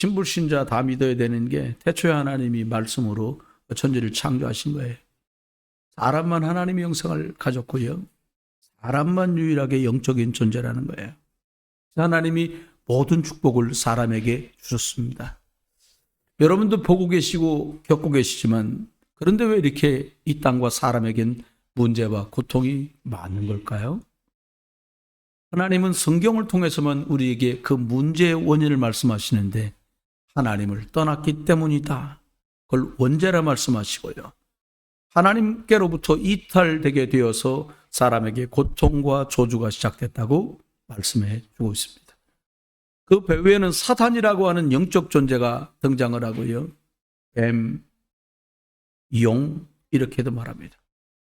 신불신자 다 믿어야 되는 게 태초에 하나님이 말씀으로 천지를 창조하신 거예요. 사람만 하나님의 형상을 가졌고요. 사람만 유일하게 영적인 존재라는 거예요. 하나님이 모든 축복을 사람에게 주셨습니다. 여러분도 보고 계시고 겪고 계시지만 그런데 왜 이렇게 이 땅과 사람에겐 문제와 고통이 많은 걸까요? 하나님은 성경을 통해서만 우리에게 그 문제의 원인을 말씀하시는데 하나님을 떠났기 때문이다. 그걸 원죄라 말씀하시고요. 하나님께로부터 이탈되게 되어서 사람에게 고통과 저주가 시작됐다고 말씀해 주고 있습니다. 그 배후에는 사탄이라고 하는 영적 존재가 등장을 하고요. 뱀, 용 이렇게도 말합니다.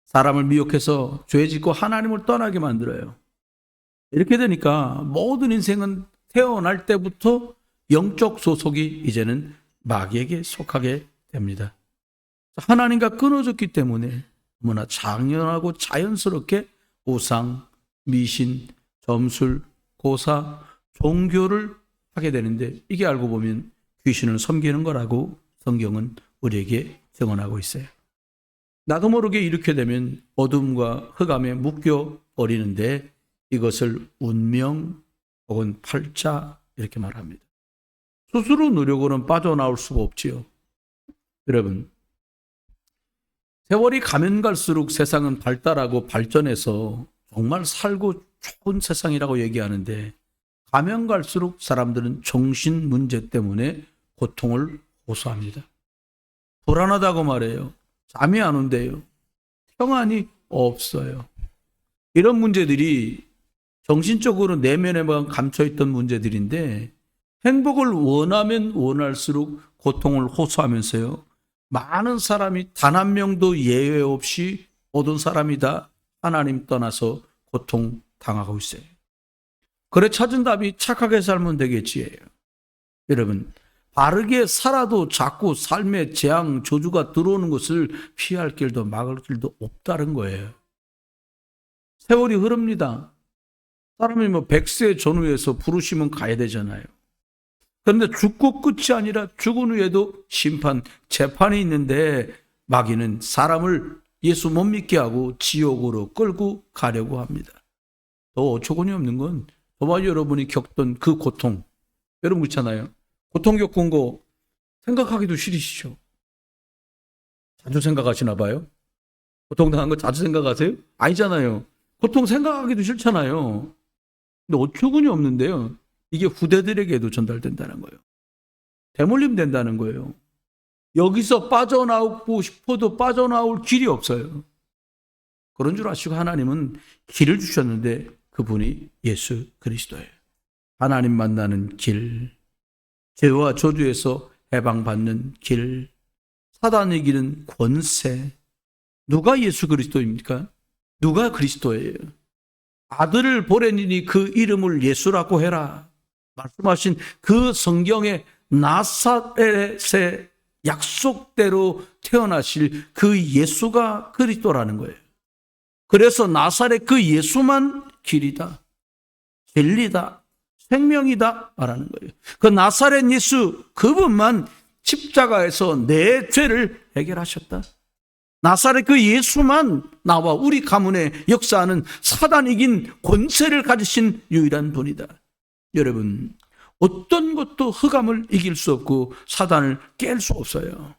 사람을 미혹해서 죄 짓고 하나님을 떠나게 만들어요. 이렇게 되니까 모든 인생은 태어날 때부터 영적 소속이 이제는 마귀에게 속하게 됩니다. 하나님과 끊어졌기 때문에 너무나 당연하고 자연스럽게 우상, 미신, 점술, 고사, 종교를 하게 되는데 이게 알고 보면 귀신을 섬기는 거라고 성경은 우리에게 증언하고 있어요. 나도 모르게 이렇게 되면 어둠과 흑암에 묶여 버리는데 이것을 운명 혹은 팔자 이렇게 말합니다. 스스로 노력으로는 빠져나올 수가 없지요. 여러분, 세월이 가면 갈수록 세상은 발달하고 발전해서 정말 살고 좋은 세상이라고 얘기하는데 가면 갈수록 사람들은 정신 문제 때문에 고통을 호소합니다. 불안하다고 말해요. 잠이 안 온대요. 평안이 없어요. 이런 문제들이 정신적으로 내면에만 감춰있던 문제들인데 행복을 원하면 원할수록 고통을 호소하면서요. 많은 사람이 단 한 명도 예외 없이 모든 사람이 다 하나님 떠나서 고통당하고 있어요. 그래 찾은 답이 착하게 살면 되겠지예요. 여러분, 바르게 살아도 자꾸 삶에 재앙, 저주가 들어오는 것을 피할 길도 막을 길도 없다는 거예요. 세월이 흐릅니다. 사람이 100세 전후에서 부르시면 가야 되잖아요. 그런데 죽고 끝이 아니라 죽은 후에도 심판, 재판이 있는데 마귀는 사람을 예수 못 믿게 하고 지옥으로 끌고 가려고 합니다. 더 어처구니 없는 건 저와 여러분이 겪던 그 고통, 여러분 그렇잖아요. 고통 겪은 거 생각하기도 싫으시죠? 자주 생각하시나 봐요? 고통당한 거 자주 생각하세요? 아니잖아요. 고통 생각하기도 싫잖아요. 근데 어처구니 없는데요. 이게 후대들에게도 전달된다는 거예요. 대물림 된다는 거예요. 여기서 빠져나오고 싶어도 빠져나올 길이 없어요. 그런 줄 아시고 하나님은 길을 주셨는데 그분이 예수 그리스도예요. 하나님 만나는 길, 죄와 저주에서 해방받는 길, 사단이 이기는 권세. 누가 예수 그리스도입니까? 누가 그리스도예요? 아들을 보내니 그 이름을 예수라고 해라. 말씀하신 그 성경의 나사렛의 약속대로 태어나실 그 예수가 그리스도라는 거예요. 그래서 나사렛 그 예수만 길이다, 진리다, 생명이다 말하는 거예요. 그 나사렛 예수 그분만 십자가에서 내 죄를 해결하셨다. 나사렛 그 예수만 나와 우리 가문에 역사하는 사단 이긴 권세를 가지신 유일한 분이다. 여러분, 어떤 것도 흑암을 이길 수 없고 사단을 깰 수 없어요.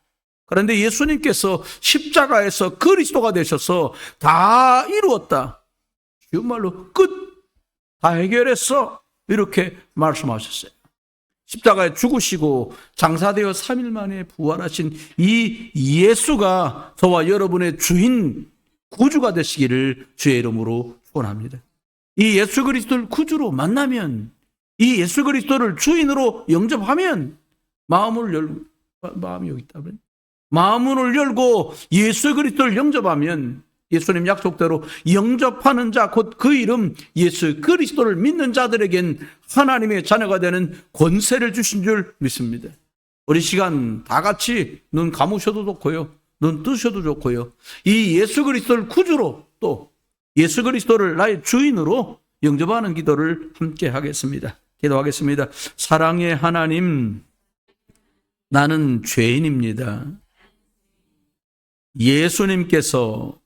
그런데 예수님께서 십자가에서 그리스도가 되셔서 다 이루었다. 쉬운 말로 끝! 다 해결했어. 이렇게 말씀하셨어요. 십자가에 죽으시고 장사되어 3일 만에 부활하신 이 예수가 저와 여러분의 주인 구주가 되시기를 주의 이름으로 축원합니다. 이 예수 그리스도를 구주로 만나면, 이 예수 그리스도를 주인으로 영접하면 마음을 열고, 마음이 여기 있다. 마음을 열고 예수 그리스도를 영접하면 예수님 약속대로 영접하는 자, 곧 그 이름 예수 그리스도를 믿는 자들에겐 하나님의 자녀가 되는 권세를 주신 줄 믿습니다. 우리 시간 다 같이 눈 감으셔도 좋고요, 눈 뜨셔도 좋고요, 이 예수 그리스도를 구주로 또 예수 그리스도를 나의 주인으로 영접하는 기도를 함께 하겠습니다. 기도하겠습니다. 사랑의 하나님, 나는 죄인입니다. 예수님께서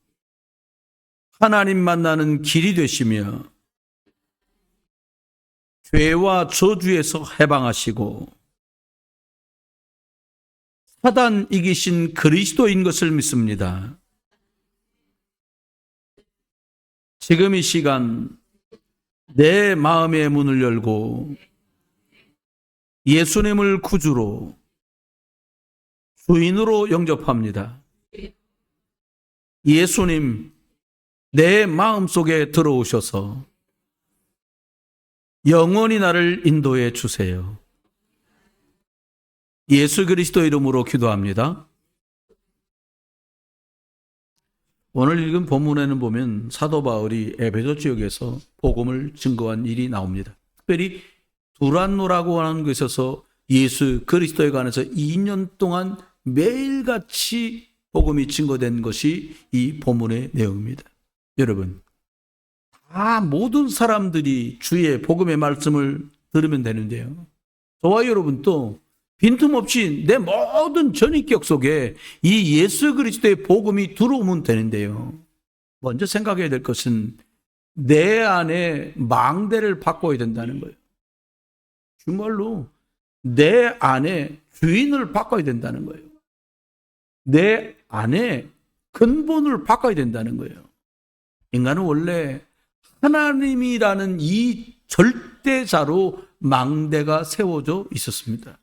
하나님 만나는 길이 되시며 죄와 저주에서 해방하시고 사단 이기신 그리스도인 것을 믿습니다. 지금 이 시간 내 마음의 문을 열고 예수님을 구주로 주인으로 영접합니다. 예수님, 내 마음속에 들어오셔서 영원히 나를 인도해 주세요. 예수 그리스도 이름으로 기도합니다. 오늘 읽은 본문에는 보면 사도 바울이 에베소 지역에서 복음을 증거한 일이 나옵니다. 특별히 두란노라고 하는 곳에서 예수 그리스도에 관해서 2년 동안 매일같이 복음이 증거된 것이 이 본문의 내용입니다. 여러분, 다 모든 사람들이 주의 복음의 말씀을 들으면 되는데요. 저와 여러분도 빈틈없이 내 모든 전인격 속에 이 예수 그리스도의 복음이 들어오면 되는데요. 먼저 생각해야 될 것은 내 안에 망대를 바꿔야 된다는 거예요. 정말로 내 안에 주인을 바꿔야 된다는 거예요. 내 안에 근본을 바꿔야 된다는 거예요. 인간은 원래 하나님이라는 이 절대자로 망대가 세워져 있었습니다.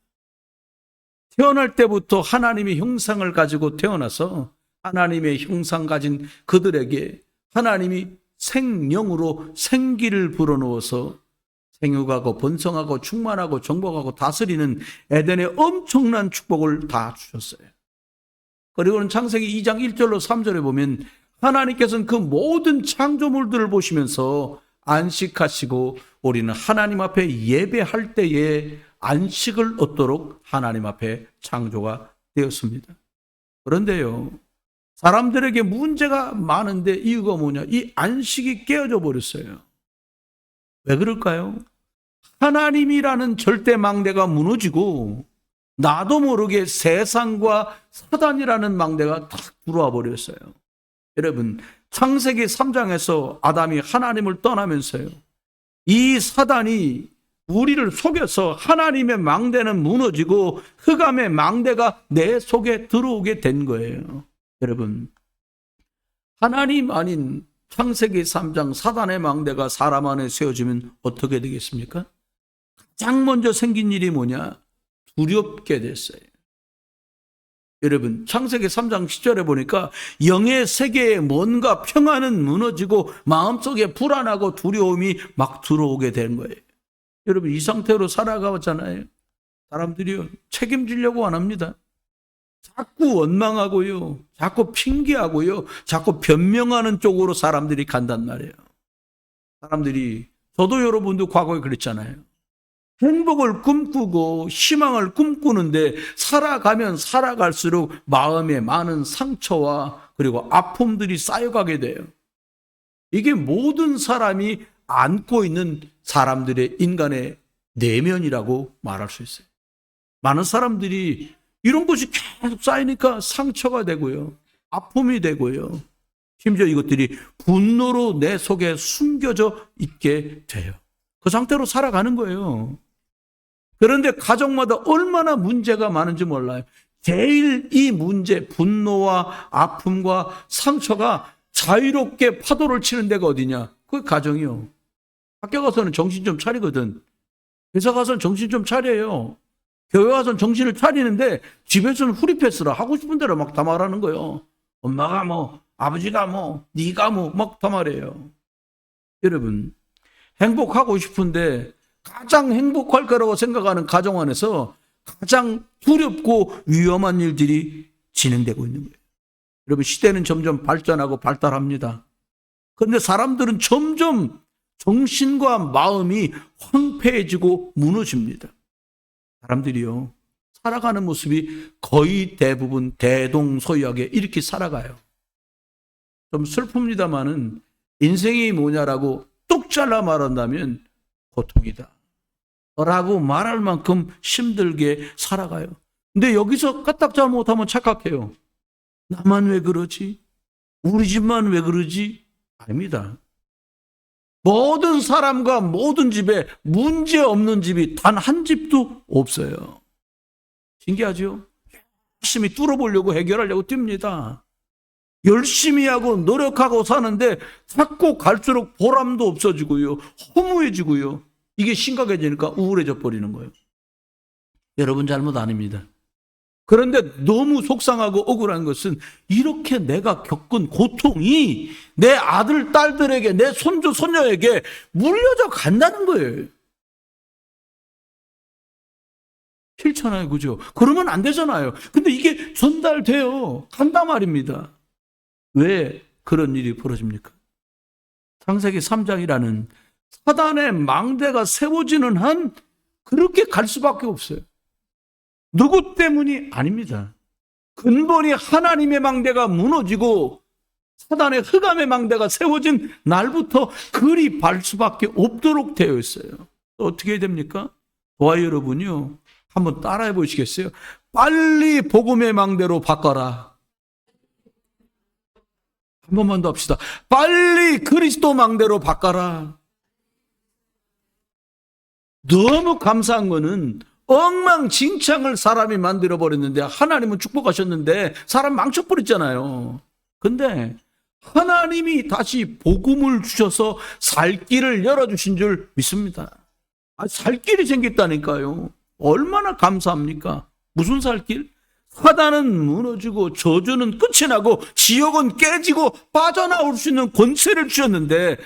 태어날 때부터 하나님의 형상을 가지고 태어나서 하나님의 형상 가진 그들에게 하나님이 생령으로 생기를 불어넣어서 생육하고 번성하고 충만하고 정복하고 다스리는 에덴의 엄청난 축복을 다 주셨어요. 그리고는 창세기 2장 1절로 3절에 보면 하나님께서는 그 모든 창조물들을 보시면서 안식하시고 우리는 하나님 앞에 예배할 때에 안식을 얻도록 하나님 앞에 창조가 되었습니다. 그런데요, 사람들에게 문제가 많은데 이유가 뭐냐? 이 안식이 깨어져 버렸어요. 왜 그럴까요? 하나님이라는 절대 망대가 무너지고 나도 모르게 세상과 사단이라는 망대가 딱 들어와 버렸어요. 여러분, 창세기 3장에서 아담이 하나님을 떠나면서요, 이 사단이 우리를 속여서 하나님의 망대는 무너지고 흑암의 망대가 내 속에 들어오게 된 거예요. 여러분, 하나님 아닌 창세기 3장 사단의 망대가 사람 안에 세워지면 어떻게 되겠습니까? 가장 먼저 생긴 일이 뭐냐? 두렵게 됐어요. 여러분, 창세기 3장 10절에 보니까 영의 세계에 뭔가 평안은 무너지고 마음속에 불안하고 두려움이 막 들어오게 된 거예요. 여러분, 이 상태로 살아가잖아요. 사람들이 책임지려고 안 합니다. 자꾸 원망하고요, 자꾸 핑계하고요, 자꾸 변명하는 쪽으로 사람들이 간단 말이에요. 사람들이, 저도 여러분도 과거에 그랬잖아요. 행복을 꿈꾸고 희망을 꿈꾸는데 살아가면 살아갈수록 마음에 많은 상처와 그리고 아픔들이 쌓여가게 돼요. 이게 모든 사람이 안고 있는 사람들의 인간의 내면이라고 말할 수 있어요. 많은 사람들이 이런 것이 계속 쌓이니까 상처가 되고요, 아픔이 되고요, 심지어 이것들이 분노로 내 속에 숨겨져 있게 돼요. 그 상태로 살아가는 거예요. 그런데 가정마다 얼마나 문제가 많은지 몰라요. 제일 이 문제, 분노와 아픔과 상처가 자유롭게 파도를 치는 데가 어디냐? 그게 가정이요. 학교 가서는 정신 좀 차리거든. 회사 가서는 정신 좀 차려요. 교회 가서는 정신을 차리는데 집에서는 후리패스라 하고 싶은 대로 막 다 말하는 거예요. 엄마가 뭐, 아버지가 뭐, 네가 뭐 막 다 말해요. 여러분, 행복하고 싶은데 가장 행복할 거라고 생각하는 가정 안에서 가장 두렵고 위험한 일들이 진행되고 있는 거예요. 여러분, 시대는 점점 발전하고 발달합니다. 그런데 사람들은 점점 정신과 마음이 황폐해지고 무너집니다. 사람들이요, 살아가는 모습이 거의 대부분 대동소이하게 이렇게 살아가요. 좀 슬픕니다마는 인생이 뭐냐라고 뚝 잘라 말한다면 고통이다 라고 말할 만큼 힘들게 살아가요. 근데 여기서 까딱 잘못하면 착각해요. 나만 왜 그러지? 우리 집만 왜 그러지? 아닙니다. 모든 사람과 모든 집에 문제 없는 집이 단 한 집도 없어요. 신기하죠? 열심히 뚫어보려고 해결하려고 뜁니다. 열심히 하고 노력하고 사는데 자꾸 갈수록 보람도 없어지고요. 허무해지고요. 이게 심각해지니까 우울해져 버리는 거예요. 여러분 잘못 아닙니다. 그런데 너무 속상하고 억울한 것은 이렇게 내가 겪은 고통이 내 아들, 딸들에게, 내 손주, 손녀에게 물려져 간다는 거예요. 싫잖아요. 그죠? 그러면 안 되잖아요. 근데 이게 전달돼요. 간단 말입니다. 왜 그런 일이 벌어집니까? 창세기 3장이라는 사단의 망대가 세워지는 한 그렇게 갈 수밖에 없어요. 누구 때문이 아닙니다. 근본이 하나님의 망대가 무너지고 사단의 흑암의 망대가 세워진 날부터 그리 발 수밖에 없도록 되어 있어요. 어떻게 해야 됩니까? 저와 여러분이요. 한번 따라해 보시겠어요? 빨리 복음의 망대로 바꿔라. 한 번만 더 합시다. 빨리 그리스도 망대로 바꿔라. 너무 감사한 거는 엉망진창을 사람이 만들어버렸는데 하나님은 축복하셨는데 사람 망쳐버렸잖아요. 근데 하나님이 다시 복음을 주셔서 살 길을 열어주신 줄 믿습니다. 살 길이 생겼다니까요. 얼마나 감사합니까? 무슨 살 길? 사단은 무너지고 저주는 끝이 나고 지옥은 깨지고 빠져나올 수 있는 권세를 주셨는데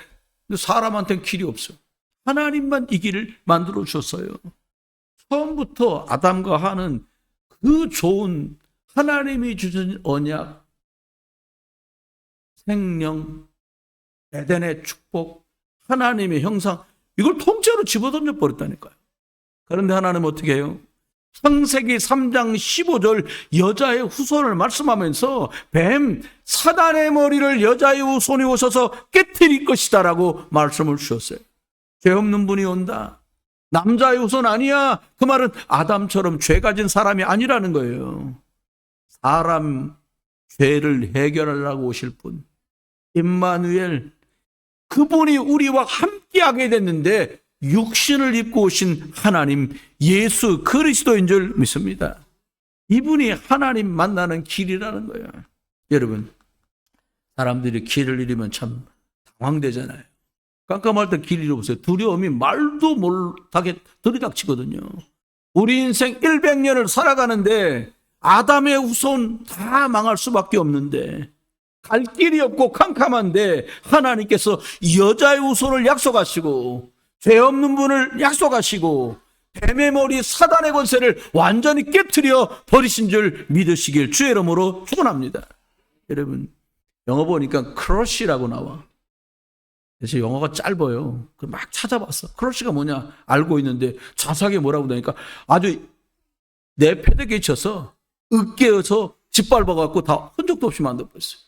사람한테는 길이 없어요. 하나님만 이 길을 만들어 주셨어요. 처음부터 아담과 하는 그 좋은 하나님이 주신 언약, 생명, 에덴의 축복, 하나님의 형상, 이걸 통째로 집어던져 버렸다니까요. 그런데 하나님은 어떻게 해요? 창세기 3장 15절 여자의 후손을 말씀하면서 뱀, 사단의 머리를 여자의 후손이 오셔서 깨뜨릴 것이다 라고 말씀을 주셨어요. 죄 없는 분이 온다. 남자의 후손 아니야. 그 말은 아담처럼 죄 가진 사람이 아니라는 거예요. 사람 죄를 해결하려고 오실 분, 임마누엘, 그분이 우리와 함께하게 됐는데 육신을 입고 오신 하나님 예수 그리스도인 줄 믿습니다. 이분이 하나님 만나는 길이라는 거예요. 여러분, 사람들이 길을 잃으면 참 당황되잖아요. 깜깜할 때 길 잃어보세요. 두려움이 말도 못하게 들이닥치거든요. 우리 인생 100년을 살아가는데 아담의 후손 다 망할 수밖에 없는데 갈 길이 없고 캄캄한데 하나님께서 여자의 후손을 약속하시고 죄 없는 분을 약속하시고 뱀의 머리 사단의 권세를 완전히 깨트려 버리신 줄 믿으시길 주의 이름으로 축원합니다. 여러분, 영어 보니까 크러쉬라고 나와. 그래서 영어가 짧아요. 막 찾아봤어. 크러쉬가 뭐냐 알고 있는데 자세하게 뭐라고 되니까 아주 내 패대기에 쳐서 으깨어서 짓밟아갖고 다 흔적도 없이 만들어버렸어요.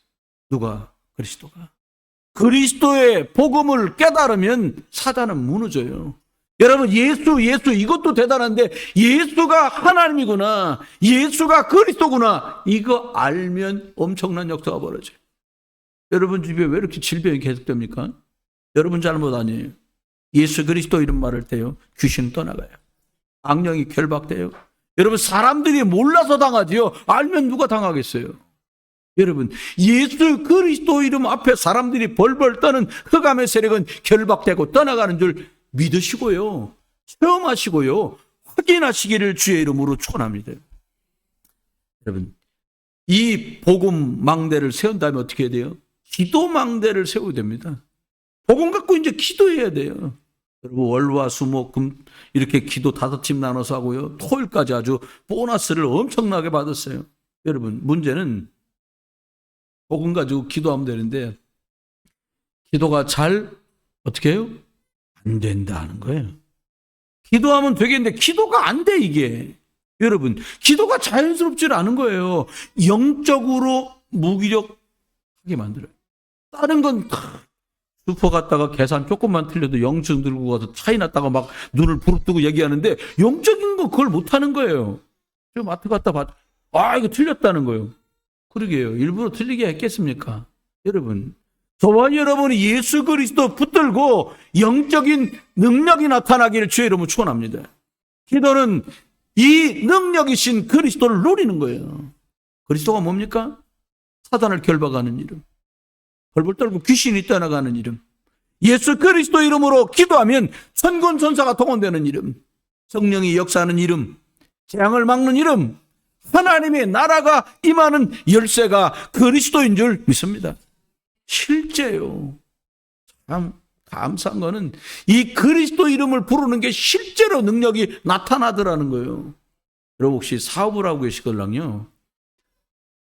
누가? 그리스도가. 그리스도의 복음을 깨달으면 사단은 무너져요. 여러분, 예수 이것도 대단한데 예수가 하나님이구나, 예수가 그리스도구나, 이거 알면 엄청난 역사가 벌어져요. 여러분 집에 왜 이렇게 질병이 계속됩니까? 여러분 잘못 아니에요. 예수 그리스도 이름 말할 때요, 귀신은 떠나가요. 악령이 결박돼요. 여러분, 사람들이 몰라서 당하지요. 알면 누가 당하겠어요? 여러분, 예수 그리스도 이름 앞에 사람들이 벌벌 떠는 흑암의 세력은 결박되고 떠나가는 줄 믿으시고요, 체험하시고요, 확인하시기를 주의 이름으로 축원합니다. 여러분, 이 복음 망대를 세운 다음에 어떻게 해야 돼요? 기도 망대를 세워야 됩니다. 복음 갖고 이제 기도해야 돼요. 여러분, 월화 수목 금 이렇게 기도 5팀 나눠서 하고요, 토요일까지 아주 보너스를 엄청나게 받았어요. 여러분, 문제는 복음 가지고 기도하면 되는데 기도가 잘 어떻게 해요? 안 된다는 거예요. 기도하면 되겠는데 기도가 안 돼. 이게 여러분, 기도가 자연스럽지 않은 거예요. 영적으로 무기력하게 만들어요. 다른 건 슈퍼 갔다가 계산 조금만 틀려도 영증 들고 가서 차이 났다가 막 눈을 부릅뜨고 얘기하는데 영적인 거 그걸 못하는 거예요. 저 마트 갔다 봤, 이거 틀렸다는 거예요. 그러게요. 일부러 틀리게 했겠습니까? 여러분, 저와 여러분이 예수 그리스도 붙들고 영적인 능력이 나타나기를 주의 이름으로 축원합니다. 기도는 이 능력이신 그리스도를 누리는 거예요. 그리스도가 뭡니까? 사단을 결박하는 이름, 벌벌 떨고 귀신이 떠나가는 이름, 예수 그리스도 이름으로 기도하면 천군 천사가 동원되는 이름, 성령이 역사하는 이름, 재앙을 막는 이름, 하나님의 나라가 임하는 열쇠가 그리스도인 줄 믿습니다. 실제요. 참 감사한 거는 이 그리스도 이름을 부르는 게 실제로 능력이 나타나더라는 거예요. 여러분 혹시 사업을 하고 계시걸랑요,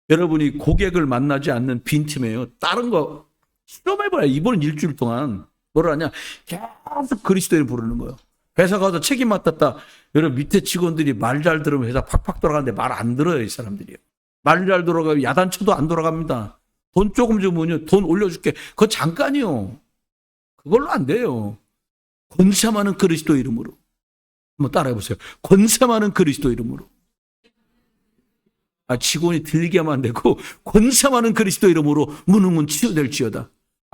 여러분이 고객을 만나지 않는 빈틈에요, 다른 거 실험해봐요. 이번 일주일 동안 뭐라 하냐, 계속 그리스도 이름 부르는 거예요. 회사 가서 책임 맡았다. 여러분 밑에 직원들이 말 잘 들으면 회사 팍팍 돌아가는데 말 안 들어요. 이 사람들이요. 말 잘 돌아가면 야단쳐도 안 돌아갑니다. 돈 조금 주면요, 돈 올려줄게. 그거 잠깐이요. 그걸로 안 돼요. 권세 많은 그리스도 이름으로. 한번 따라해보세요. 권세 많은 그리스도 이름으로. 직원이 들리게 하면 안 되고, 권세 많은 그리스도 이름으로 무능은 치유될지어다.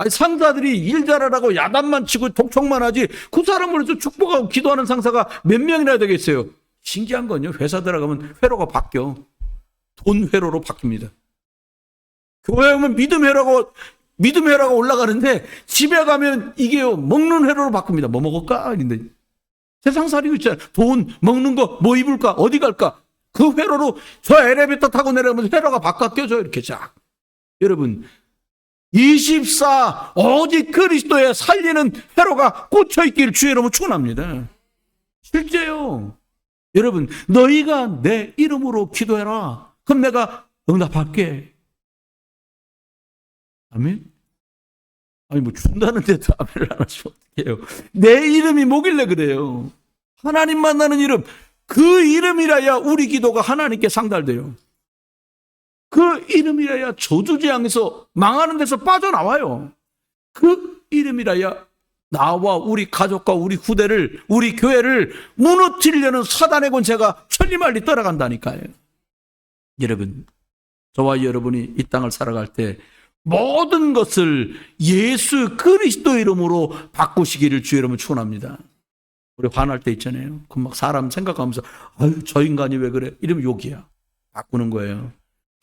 상사들이 일 잘하라고 야단만 치고 독촉만 하지, 그 사람을 위해서 축복하고 기도하는 상사가 몇 명이나 되겠어요? 신기한 건요, 회사 들어가면 회로가 바뀌어. 돈 회로로 바뀝니다. 교회 오면 믿음 회로가 올라가는데, 집에 가면 이게요, 먹는 회로로 바뀝니다. 뭐 먹을까? 근데 세상 살이고 있잖아요. 돈, 먹는 거, 뭐 입을까? 어디 갈까? 그 회로로 저 엘리베이터 타고 내려가면 회로가 바뀌어져. 이렇게 쫙. 여러분, 24 오직 그리스도에 살리는 회로가 꽂혀있기를 주의 이름으로 축원합니다. 실제요. 여러분, 너희가 내 이름으로 기도해라. 그럼 내가 응답할게. 아멘? 뭐 준다는데도 아멘을 안 하시면 어떡해요. 내 이름이 뭐길래 그래요? 하나님 만나는 이름, 그 이름이라야 우리 기도가 하나님께 상달돼요. 그 이름이라야 저주재앙에서 망하는 데서 빠져나와요. 그 이름이라야 나와 우리 가족과 우리 후대를, 우리 교회를 무너뜨리려는 사단의 권세가 천리말리 떠나간다니까요. 여러분, 저와 여러분이 이 땅을 살아갈 때 모든 것을 예수 그리스도 이름으로 바꾸시기를 주의 이름으로 축원합니다. 우리 화날 때 있잖아요. 그 막 사람 생각하면서 저 인간이 왜 그래? 이러면 욕이야. 바꾸는 거예요.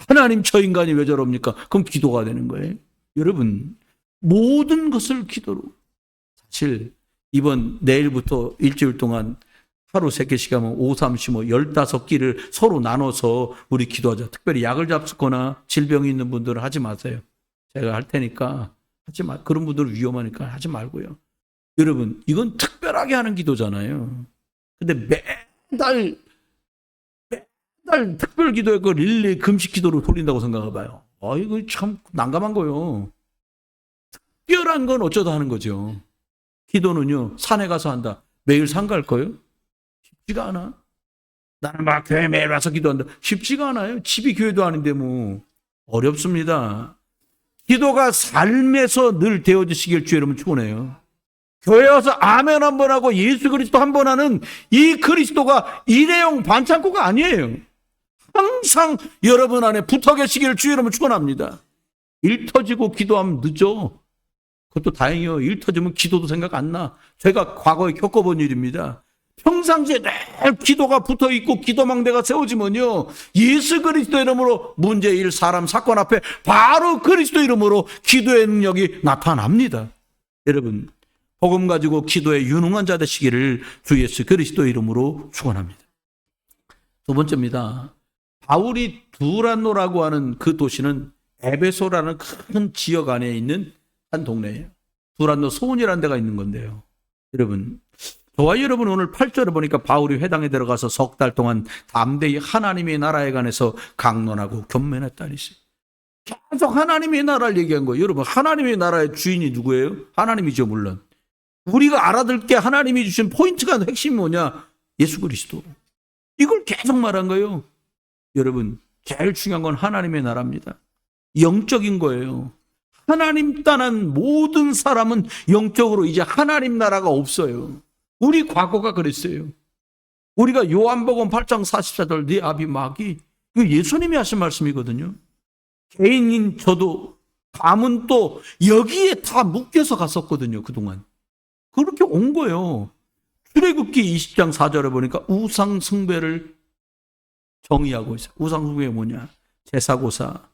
하나님, 저 인간이 왜 저럽니까? 그럼 기도가 되는 거예요. 여러분, 모든 것을 기도로. 사실 이번 내일부터 일주일 동안 하루 3개씩 하면 5, 3, 15, 15끼를 서로 나눠서 우리 기도하자. 특별히 약을 잡수거나 질병이 있는 분들은 하지 마세요. 제가 할 테니까 하지 마. 그런 분들은 위험하니까 하지 말고요. 여러분, 이건 특별하게 하는 기도잖아요. 근데 매달 특별 기도에 그 릴레이 금식 기도로 돌린다고 생각해봐요. 이거 참 난감한 거요. 특별한 건 어쩌다 하는 거죠. 기도는요, 산에 가서 한다. 매일 산 갈 거예요? 쉽지가 않아. 나는 막 교회 매일 와서 기도한다. 쉽지가 않아요. 집이 교회도 아닌데 뭐. 어렵습니다. 기도가 삶에서 늘 되어지시길 주의 이름으로 축원해요. 교회 와서 아멘 한 번 하고 예수 그리스도 한 번 하는 이 그리스도가 일회용 반창고가 아니에요. 항상 여러분 안에 붙어 계시기를 주의 이름으로 축원합니다. 일 터지고 기도하면 늦어. 그것도 다행이에요. 일 터지면 기도도 생각 안 나. 제가 과거에 겪어본 일입니다. 평상시에 늘 기도가 붙어 있고 기도망대가 세워지면요, 예수 그리스도 이름으로 문제일 사람 사건 앞에 바로 그리스도 이름으로 기도의 능력이 나타납니다. 여러분, 복음 가지고 기도에 유능한 자 되시기를 주 예수 그리스도 이름으로 축원합니다. 두 번째입니다. 바울이 두란노라고 하는 그 도시는 에베소라는 큰 지역 안에 있는 한 동네예요. 두란노 소원이라는 데가 있는 건데요. 여러분, 저와 여러분 오늘 8절을 보니까 바울이 회당에 들어가서 석 달 동안 담대히 하나님의 나라에 관해서 강론하고 견면했다 했어요. 계속 하나님의 나라를 얘기한 거예요. 여러분, 하나님의 나라의 주인이 누구예요? 하나님이죠, 물론. 우리가 알아들 게 하나님이 주신 포인트가 핵심이 뭐냐? 예수 그리스도. 이걸 계속 말한 거예요. 여러분, 제일 중요한 건 하나님의 나라입니다. 영적인 거예요. 하나님 떠난 모든 사람은 영적으로 이제 하나님 나라가 없어요. 우리 과거가 그랬어요. 우리가 요한복음 8장 44절 네 아비 마귀, 이거 예수님이 하신 말씀이거든요. 개인인 저도 감은 또 여기에 다 묶여서 갔었거든요. 그동안 그렇게 온 거예요. 출애굽기 20장 4절에 보니까 우상 숭배를 정의하고 있어요. 우상 숭배가 뭐냐? 제사고사.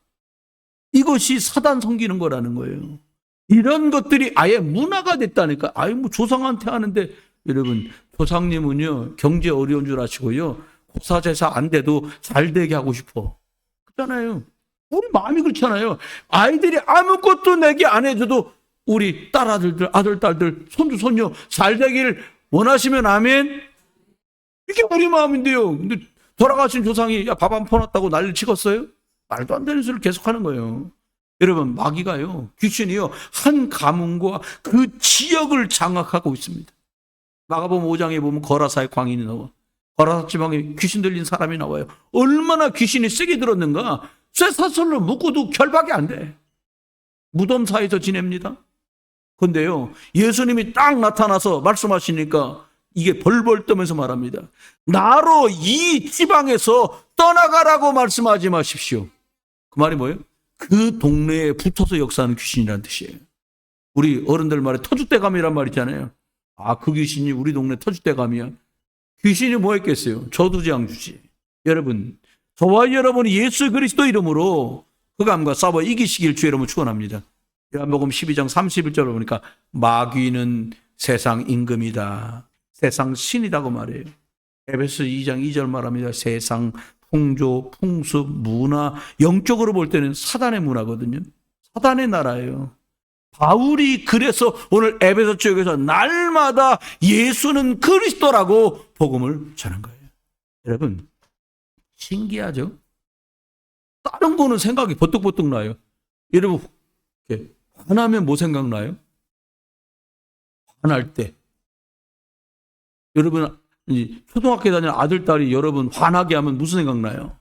이것이 사단 섬기는 거라는 거예요. 이런 것들이 아예 문화가 됐다니까. 아예 뭐 조상한테 하는데, 여러분 조상님은요 경제 어려운 줄 아시고요 고사제사 안 돼도 잘 되게 하고 싶어 그렇잖아요. 우리 마음이 그렇잖아요. 아이들이 아무것도 내게 안 해줘도 우리 딸아들들, 아들, 딸들, 손주, 손녀 잘 되기를 원하시면 아멘. 이게 우리 마음인데요. 근데 돌아가신 조상이 밥 안 퍼놨다고 난리 치겠어요? 말도 안 되는 소리를 계속하는 거예요. 여러분 마귀가요, 귀신이요 한 가문과 그 지역을 장악하고 있습니다. 마가복음 5장에 보면 거라사의 광인이 나와. 거라사 지방에 귀신 들린 사람이 나와요. 얼마나 귀신이 세게 들었는가. 쇠사슬로 묶어도 결박이 안 돼. 무덤 사이에서 지냅니다. 근데요 예수님이 딱 나타나서 말씀하시니까 이게 벌벌 떠면서 말합니다. 나로 이 지방에서 떠나가라고 말씀하지 마십시오. 그 말이 뭐예요? 그 동네에 붙어서 역사하는 귀신이라는 뜻이에요. 우리 어른들 말에 터줏대감이란 말 있잖아요. 아, 그 귀신이 우리 동네 터줏대감이야. 귀신이 뭐 했겠어요? 저두지양주지. 여러분, 저와 여러분이 예수 그리스도 이름으로 흑암과 싸워 이기시길 주의 이름으로 축원합니다. 요한복음 12장 31절을 보니까 마귀는 세상 임금이다. 세상 신이라고 말해요. 에베소 2장 2절 말합니다. 세상 풍조, 풍습, 문화, 영적으로 볼 때는 사단의 문화거든요. 사단의 나라예요. 바울이 그래서 오늘 에베소 지역에서 날마다 예수는 그리스도라고 복음을 전한 거예요. 여러분 신기하죠? 다른 거는 생각이 버뜩버뜩 나요. 여러분 화나면 뭐 생각나요? 화날 때 여러분 초등학교 다니는 아들, 딸이 여러분 화나게 하면 무슨 생각나요?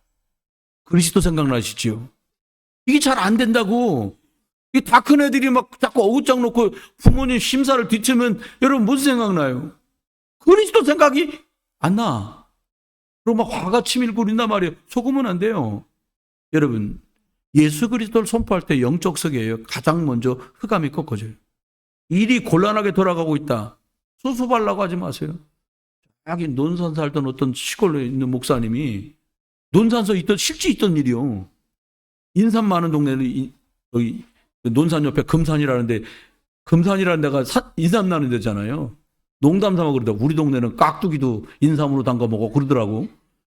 그리스도 생각나시죠? 이게 잘 안 된다고. 이 다 큰 애들이 막 자꾸 어긋장 놓고 부모님 심사를 뒤치면 여러분 무슨 생각나요? 그리스도 생각이 안 나. 그리고 막 화가 치밀고 그런단 말이에요. 속으면 안 돼요. 여러분 예수 그리스도를 선포할 때 영적 세계예요. 가장 먼저 흑암이 꺾어져요. 일이 곤란하게 돌아가고 있다. 수습하려고 하지 마세요. 하긴 논산 살던 어떤 시골에 있는 목사님이 논산서 실제 있던 일이요. 인삼 많은 동네는 여기 논산 옆에 금산이라는데 금산이라는 데가 인삼 나는 데잖아요. 농담 삼아 그러다 우리 동네는 깍두기도 인삼으로 담가 먹어 그러더라고.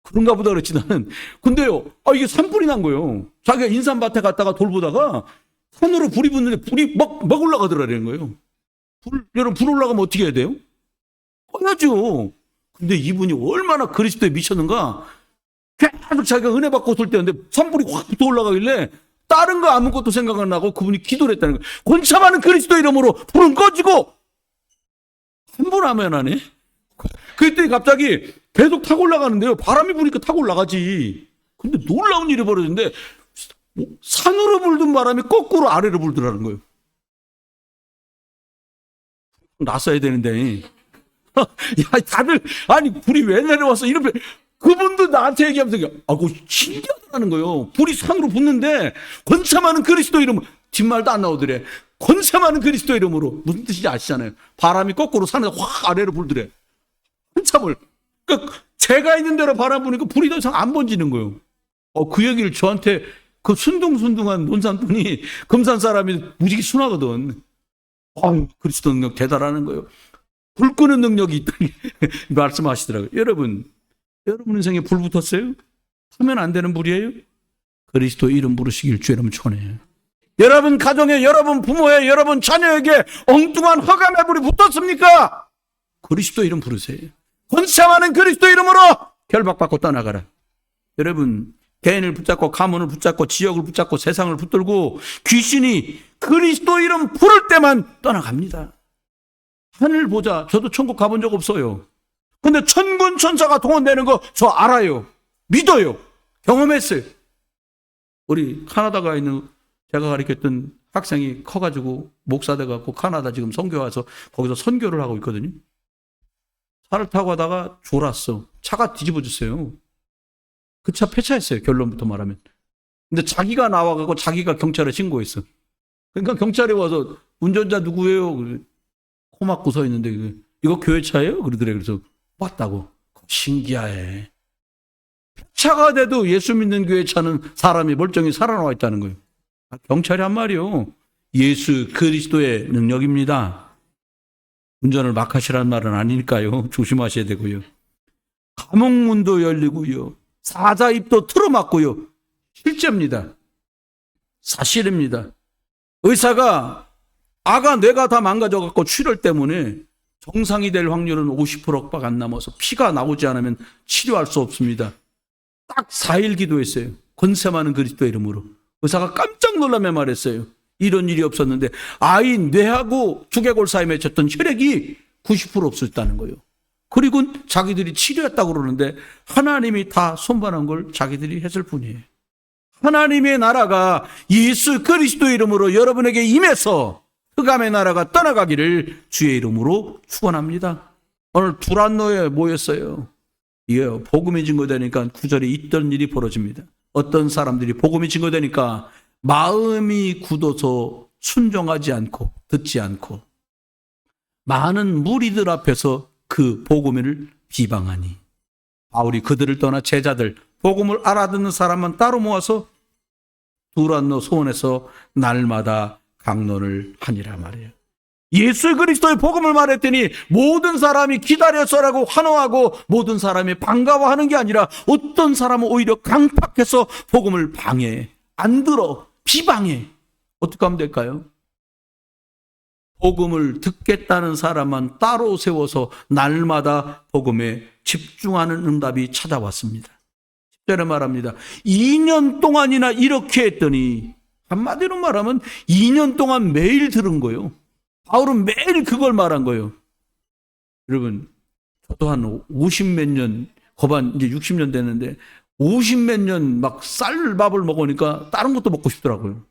그런가 보다 그랬지 나는. 근데요, 이게 산불이 난 거예요. 자기가 인삼밭에 갔다가 돌보다가 산으로 불이 붙는데 불이 막 올라가더라는 거예요. 여러분 불 올라가면 어떻게 해야 돼요? 꺼야죠. 근데 이분이 얼마나 그리스도에 미쳤는가. 계속 자기가 은혜 받고 올 때였는데 산불이 확 붙어 올라가길래 다른 거 아무것도 생각 안 나고 그분이 기도를 했다는 거예요. 권참하는 그리스도 이름으로 불은 꺼지고. 한 번 하면 하네. 그때 갑자기 계속 타고 올라가는데요. 바람이 부니까 타고 올라가지. 근데 놀라운 일이 벌어졌는데 산으로 불던 바람이 거꾸로 아래로 불더라는 거예요. 놨어야 되는데. 야, 다들, 아니, 불이 왜 내려왔어? 이런, 그분도 나한테 얘기하면서, 그거 신기하다는 거예요. 불이 산으로 붙는데, 권참하는 그리스도 이름, 뒷말도 안 나오더래. 권참하는 그리스도 이름으로. 무슨 뜻인지 아시잖아요. 바람이 거꾸로 산에서 확 아래로 불더래. 한참을. 그러니까 제가 있는 대로 바람 부니까 불이 더 이상 안 번지는 거예요. 그 얘기를 저한테 그 순둥순둥한 논산 분이 금산 사람이 무지개 순하거든. 그리스도 능력 대단하는 거예요. 불 끄는 능력이 있다니 말씀하시더라고요. 여러분 인생에 불 붙었어요? 하면 안 되는 불이에요? 그리스도 이름 부르시길 주의 이름으로 축원해요. 여러분 가정에, 여러분 부모에, 여러분 자녀에게 엉뚱한 흑암의 불이 붙었습니까? 그리스도 이름 부르세요. 권참하는 그리스도 이름으로 결박받고 떠나가라. 여러분 개인을 붙잡고 가문을 붙잡고 지역을 붙잡고 세상을 붙들고 귀신이 그리스도 이름 부를 때만 떠나갑니다. 하늘 보자. 저도 천국 가본 적 없어요. 근데 천군 천사가 동원되는 거 저 알아요. 믿어요. 경험했어요. 우리 카나다가 있는 제가 가르쳤던 학생이 커가지고 목사 돼갖고 카나다 지금 선교 와서 거기서 선교를 하고 있거든요. 차를 타고 가다가 졸았어. 차가 뒤집어졌어요. 그 차 폐차했어요. 결론부터 말하면. 근데 자기가 나와가고 자기가 경찰에 신고했어. 그러니까 경찰이 와서 운전자 누구예요? 코 막고 서 있는데 이거 교회 차예요? 그러더래. 그래서 맞다고. 신기해. 차가 돼도 예수 믿는 교회 차는 사람이 멀쩡히 살아나와 있다는 거예요. 경찰이 한 말이요. 예수 그리스도의 능력입니다. 운전을 막 하시라는 말은 아니니까요. 조심하셔야 되고요. 감옥문도 열리고요. 사자 입도 틀어막고요. 실제입니다. 사실입니다. 의사가 아가 뇌가 다 망가져갖고 출혈 때문에 정상이 될 확률은 50%밖에 안 남아서 피가 나오지 않으면 치료할 수 없습니다. 딱 4일 기도했어요. 권세 많은 그리스도 이름으로. 의사가 깜짝 놀라며 말했어요. 이런 일이 없었는데 아이 뇌하고 두개골 사이에 맺혔던 혈액이 90% 없었다는 거예요. 그리고 자기들이 치료했다고 그러는데 하나님이 다 손반한 걸 자기들이 했을 뿐이에요. 하나님의 나라가 예수 그리스도 이름으로 여러분에게 임해서 흑암의 나라가 떠나가기를 주의 이름으로 축원합니다. 오늘 두란노에 모였어요. 이게 복음이 증거되니까 구절에 있던 일이 벌어집니다. 어떤 사람들이 복음이 증거되니까 마음이 굳어서 순종하지 않고 듣지 않고 많은 무리들 앞에서 그 복음을 비방하니 바울이 그들을 떠나 제자들 복음을 알아듣는 사람만 따로 모아서 두란노 소원에서 날마다 강론을 하니라 말이에요. 예수 그리스도의 복음을 말했더니 모든 사람이 기다렸어라고 환호하고 모든 사람이 반가워하는 게 아니라 어떤 사람은 오히려 강팍해서 복음을 방해해. 안 들어. 비방해. 어떻게 하면 될까요? 복음을 듣겠다는 사람만 따로 세워서 날마다 복음에 집중하는 응답이 찾아왔습니다. 10절에 말합니다. 2년 동안이나 이렇게 했더니 한마디로 말하면 2년 동안 매일 들은 거예요. 바울은 매일 그걸 말한 거예요. 여러분, 저도 한 50몇 년, 거반 이제 60년 됐는데 50몇 년 막 쌀밥을 먹으니까 다른 것도 먹고 싶더라고요.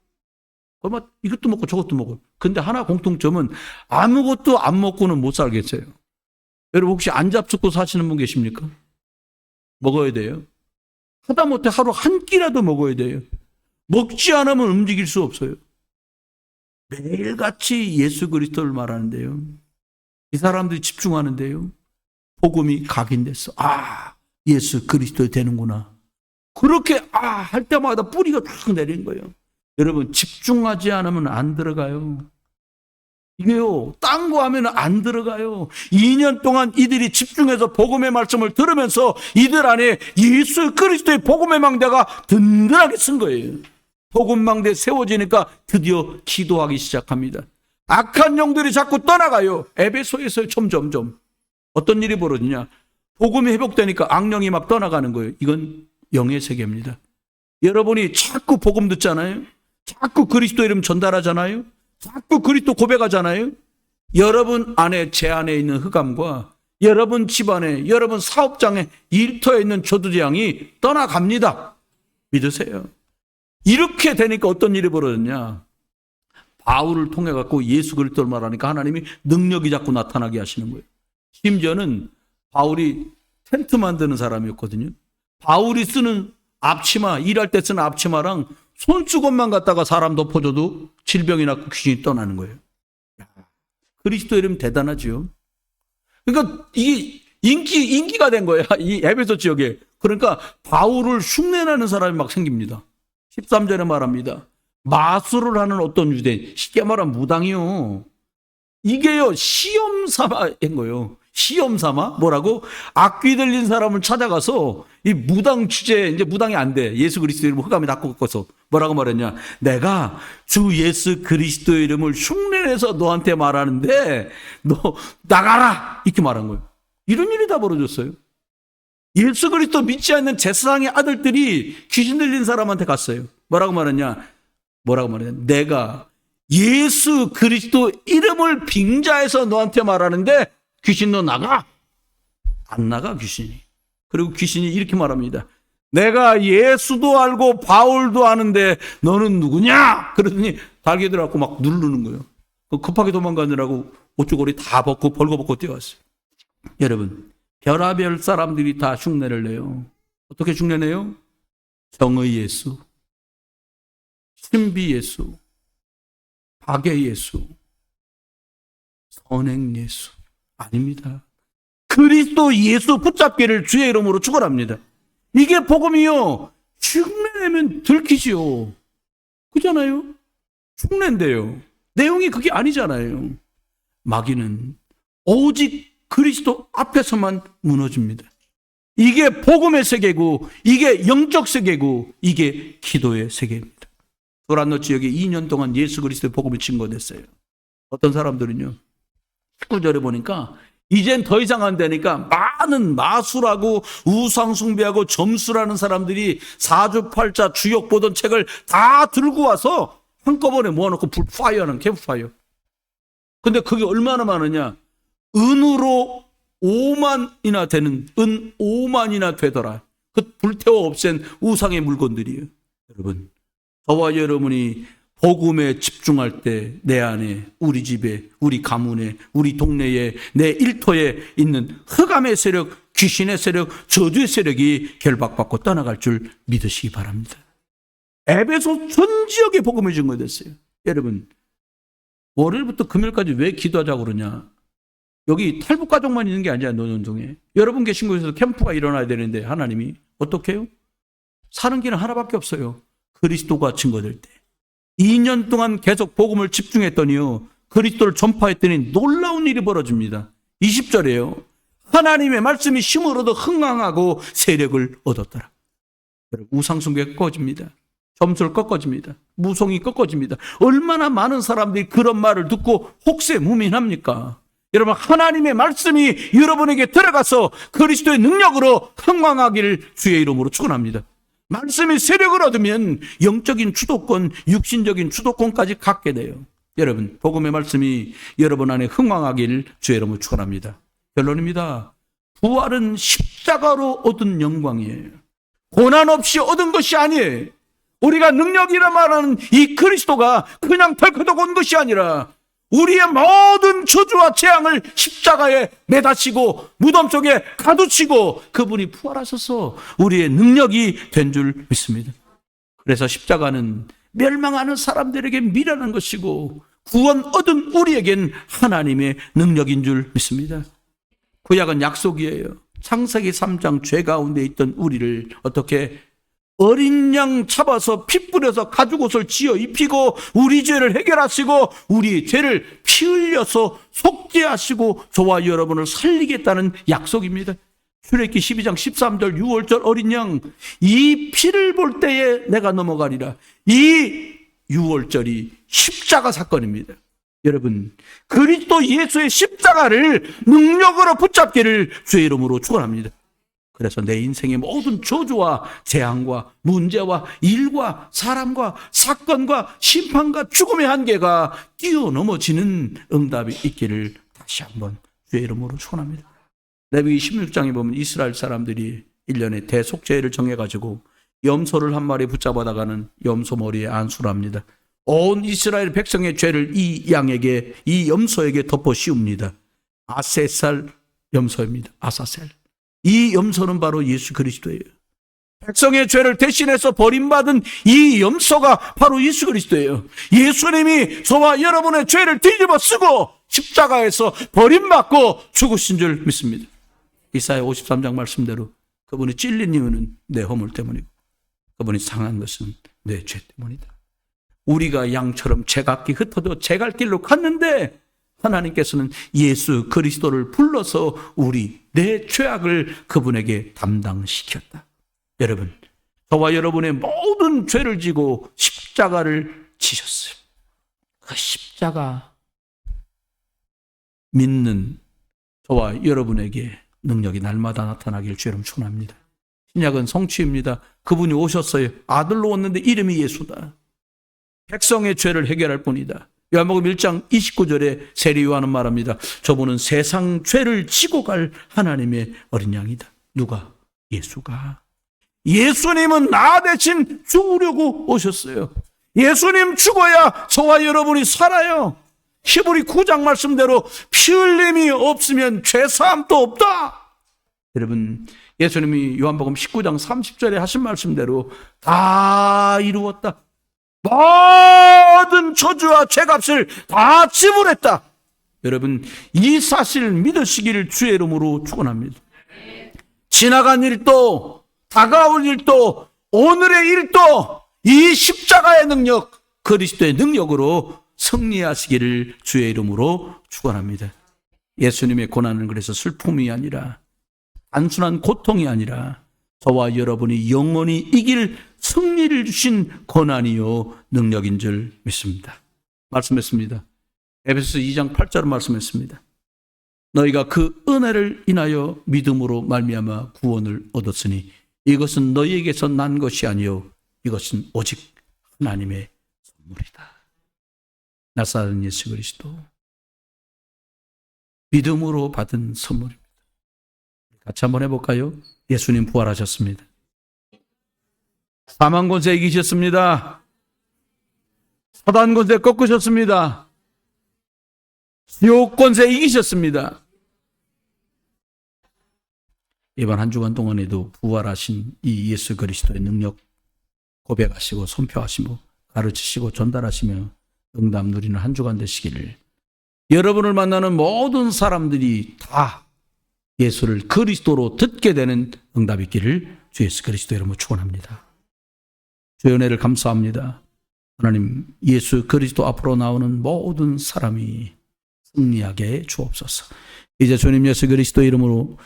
막 이것도 먹고 저것도 먹어요. 근데 하나 공통점은 아무것도 안 먹고는 못 살겠어요. 여러분 혹시 안 잡숫고 사시는 분 계십니까? 먹어야 돼요. 하다못해 하루 한 끼라도 먹어야 돼요. 먹지 않으면 움직일 수 없어요. 매일같이 예수 그리스도를 말하는데요. 이 사람들이 집중하는데요. 복음이 각인됐어. 아, 예수 그리스도 되는구나. 그렇게 할 때마다 뿌리가 딱 내린 거예요. 여러분 집중하지 않으면 안 들어가요. 이게요. 딴 거 하면 안 들어가요. 2년 동안 이들이 집중해서 복음의 말씀을 들으면서 이들 안에 예수 그리스도의 복음의 망대가 든든하게 쓴 거예요. 복음 망대 세워지니까 드디어 기도하기 시작합니다. 악한 영들이 자꾸 떠나가요. 에베소에서 점점점. 어떤 일이 벌어지냐. 복음이 회복되니까 악령이 막 떠나가는 거예요. 이건 영의 세계입니다. 여러분이 자꾸 복음 듣잖아요. 자꾸 그리스도 이름 전달하잖아요. 자꾸 그리스도 고백하잖아요. 여러분 안에 제 안에 있는 흑암과 여러분 집안에 여러분 사업장에 일터에 있는 저주재앙이 떠나갑니다. 믿으세요. 이렇게 되니까 어떤 일이 벌어졌냐. 바울을 통해 갖고 예수 그리스도를 말하니까 하나님이 능력이 자꾸 나타나게 하시는 거예요. 심지어는 바울이 텐트 만드는 사람이었거든요. 바울이 쓰는 앞치마, 일할 때 쓰는 앞치마랑 손수건만 갖다가 사람 덮어줘도 질병이 낫고 귀신이 떠나는 거예요. 그리스도 이름 대단하죠. 그러니까 이게 인기가 된 거예요. 이 에베소 지역에. 그러니까 바울을 흉내내는 사람이 막 생깁니다. 13절에 말합니다. 마술을 하는 어떤 유대인, 쉽게 말하면 무당이요. 이게요, 시험 삼아 한 거예요. 시험 삼아? 뭐라고? 악귀 들린 사람을 찾아가서 이 무당 취재, 이제 무당이 안 돼. 예수 그리스도 이름을 흑암에 닫고 꺾어서 뭐라고 말했냐? 내가 주 예수 그리스도 이름을 흉내내서 너한테 말하는데 너 나가라! 이렇게 말한 거예요. 이런 일이 다 벌어졌어요. 예수 그리스도 믿지 않는 제사장의 아들들이 귀신 들린 사람한테 갔어요. 뭐라고 말했냐? 내가 예수 그리스도 이름을 빙자해서 너한테 말하는데 귀신 너 나가? 안 나가 귀신이. 그리고 귀신이 이렇게 말합니다. 내가 예수도 알고 바울도 아는데 너는 누구냐? 그러더니 달게 들어갖고 막 누르는 거예요. 급하게 도망가느라고 옷주머니 다 벗고 벌거벗고 뛰어왔어요. 여러분 별하별 사람들이 다 흉내를 내요. 어떻게 흉내내요? 정의 예수, 신비 예수, 박의 예수, 선행 예수. 아닙니다. 그리스도 예수 붙잡기를 주의 이름으로 축원합니다. 이게 복음이요. 흉내내면 들키지요. 그잖아요. 흉내인데요. 내용이 그게 아니잖아요. 마귀는 오직 그리스도 앞에서만 무너집니다. 이게 복음의 세계고, 이게 영적 세계고, 이게 기도의 세계입니다. 도란노 지역에 2년 동안 예수 그리스도의 복음이 증거됐어요. 어떤 사람들은요, 19절에 보니까 이젠 더 이상 안 되니까 많은 마술하고 우상숭배하고 점수라는 사람들이 사주팔자 주역 보던 책을 다 들고 와서 한꺼번에 모아놓고 파이어는 캠프파이어. 근데 그게 얼마나 많으냐? 은으로 5만이나 되는, 은 5만이나 되더라. 그 불태워 없앤 우상의 물건들이에요. 여러분, 저와 여러분이 복음에 집중할 때 내 안에, 우리 집에, 우리 가문에, 우리 동네에, 내 일터에 있는 흑암의 세력, 귀신의 세력, 저주의 세력이 결박받고 떠나갈 줄 믿으시기 바랍니다. 에베소 전 지역에 복음이 증거됐어요. 여러분, 월요일부터 금요일까지 왜 기도하자고 그러냐? 여기 탈북 가족만 있는 게 아니야, 노년동에. 여러분 계신 곳에서 캠프가 일어나야 되는데 하나님이 어떻게 해요? 사는 길은 하나밖에 없어요. 그리스도가 증거될 때. 2년 동안 계속 복음을 집중했더니요, 그리스도를 전파했더니 놀라운 일이 벌어집니다. 20절에요. 하나님의 말씀이 힘을 얻어 흥왕하고 세력을 얻었더라. 우상숭배가 꺾어집니다. 점수를 꺾어집니다. 무송이 꺾어집니다. 얼마나 많은 사람들이 그런 말을 듣고 혹세무민합니까? 여러분, 하나님의 말씀이 여러분에게 들어가서 그리스도의 능력으로 흥왕하기를 주의 이름으로 축원합니다. 말씀이 세력을 얻으면 영적인 주도권, 육신적인 주도권까지 갖게 돼요. 여러분, 복음의 말씀이 여러분 안에 흥왕하기를 주의 이름으로 축원합니다. 결론입니다. 부활은 십자가로 얻은 영광이에요. 고난 없이 얻은 것이 아니에요. 우리가 능력이라 말하는 이 그리스도가 그냥 덜커덕 온 것이 아니라 우리의 모든 저주와 재앙을 십자가에 매다시고 무덤 속에 가두치고 그분이 부활하셔서 우리의 능력이 된 줄 믿습니다. 그래서 십자가는 멸망하는 사람들에게 미련한 것이고 구원 얻은 우리에겐 하나님의 능력인 줄 믿습니다. 구약은 약속이에요. 창세기 3장 죄 가운데 있던 우리를 어떻게 어린 양 잡아서 피 뿌려서 가죽옷을 지어 입히고 우리 죄를 해결하시고 우리 죄를 피 흘려서 속죄하시고 저와 여러분을 살리겠다는 약속입니다. 출애굽기 12장 13절 6월절 어린 양, 이 피를 볼 때에 내가 넘어가리라. 이 6월절이 십자가 사건입니다. 여러분, 그리스도 예수의 십자가를 능력으로 붙잡기를 주의 이름으로 축원합니다. 그래서 내 인생의 모든 저주와 재앙과 문제와 일과 사람과 사건과 심판과 죽음의 한계가 뛰어넘어지는 응답이 있기를 다시 한번 주의 이름으로 축원합니다. 레위기 16장에 보면 이스라엘 사람들이 1년에 대속죄를 정해가지고 염소를 한 마리 붙잡아다가는 염소 머리에 안수를 합니다. 온 이스라엘 백성의 죄를 이 양에게, 이 염소에게 덮어 씌웁니다. 아세살 염소입니다. 아사셀. 이 염소는 바로 예수 그리스도예요. 백성의 죄를 대신해서 버림받은 이 염소가 바로 예수 그리스도예요. 예수님이 저와 여러분의 죄를 뒤집어 쓰고 십자가에서 버림받고 죽으신 줄 믿습니다. 이사야 53장 말씀대로 그분이 찔린 이유는 내 허물 때문이고 그분이 상한 것은 내 죄 때문이다. 우리가 양처럼 제각기 흩어져 제갈 길로 갔는데 하나님께서는 예수 그리스도를 불러서 내 죄악을 그분에게 담당시켰다. 여러분, 저와 여러분의 모든 죄를 지고 십자가를 지셨어요. 그 십자가 믿는 저와 여러분에게 능력이 날마다 나타나길 주님 축원합니다. 신약은 성취입니다. 그분이 오셨어요. 아들로 왔는데 이름이 예수다. 백성의 죄를 해결할 뿐이다. 요한복음 1장 29절에 세리 요한은 말합니다. 저분은 세상 죄를 지고 갈 하나님의 어린 양이다. 누가? 예수가. 예수님은 나 대신 죽으려고 오셨어요. 예수님 죽어야 저와 여러분이 살아요. 히브리 9장 말씀대로 피 흘림이 없으면 죄사함도 없다. 여러분, 예수님이 요한복음 19장 30절에 하신 말씀대로 다 이루었다. 모든 저주와 죄값을 다 지불했다. 여러분, 이 사실 믿으시기를 주의 이름으로 축원합니다. 지나간 일도, 다가올 일도, 오늘의 일도 이 십자가의 능력, 그리스도의 능력으로 승리하시기를 주의 이름으로 축원합니다. 예수님의 고난은 그래서 슬픔이 아니라, 단순한 고통이 아니라 저와 여러분이 영원히 이길 승리를 주신 고난이요 능력인 줄 믿습니다. 말씀했습니다. 에베소서 2장 8절을 말씀했습니다. 너희가 그 은혜를 인하여 믿음으로 말미암아 구원을 얻었으니 이것은 너희에게서 난 것이 아니요 이것은 오직 하나님의 선물이다. 나사렛 예수 그리스도 믿음으로 받은 선물입니다. 같이 한번 해볼까요? 예수님 부활하셨습니다. 사망 권세 이기셨습니다. 사단 권세 꺾으셨습니다. 지옥 권세 이기셨습니다. 이번 한 주간 동안에도 부활하신 이 예수 그리스도의 능력 고백하시고 선포하시고 가르치시고 전달하시며 응답 누리는 한 주간 되시기를, 여러분을 만나는 모든 사람들이 다 예수를 그리스도로 듣게 되는 응답이 있기를 주 예수 그리스도 이름으로 축원합니다. 주의 은혜를 감사합니다. 하나님, 예수 그리스도 앞으로 나오는 모든 사람이 승리하게 주옵소서. 이제 주님 예수 그리스도 이름으로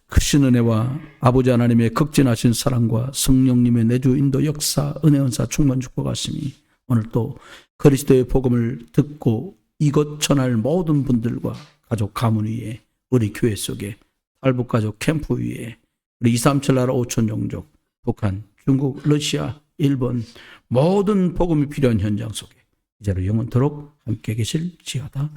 크신 은혜와 아버지 하나님의 극진하신 사랑과 성령님의 내주 인도 역사 은혜 은사 충만 축복과 가심이 오늘 또 그리스도의 복음을 듣고 이것 전할 모든 분들과 가족 가문 위에, 우리 교회 속에, 탈북가족 캠프 위에, 우리 237 나라 5천 종족, 북한, 중국, 러시아, 일본 모든 복음이 필요한 현장 속에 이제로 영원토록 함께 계실지어다.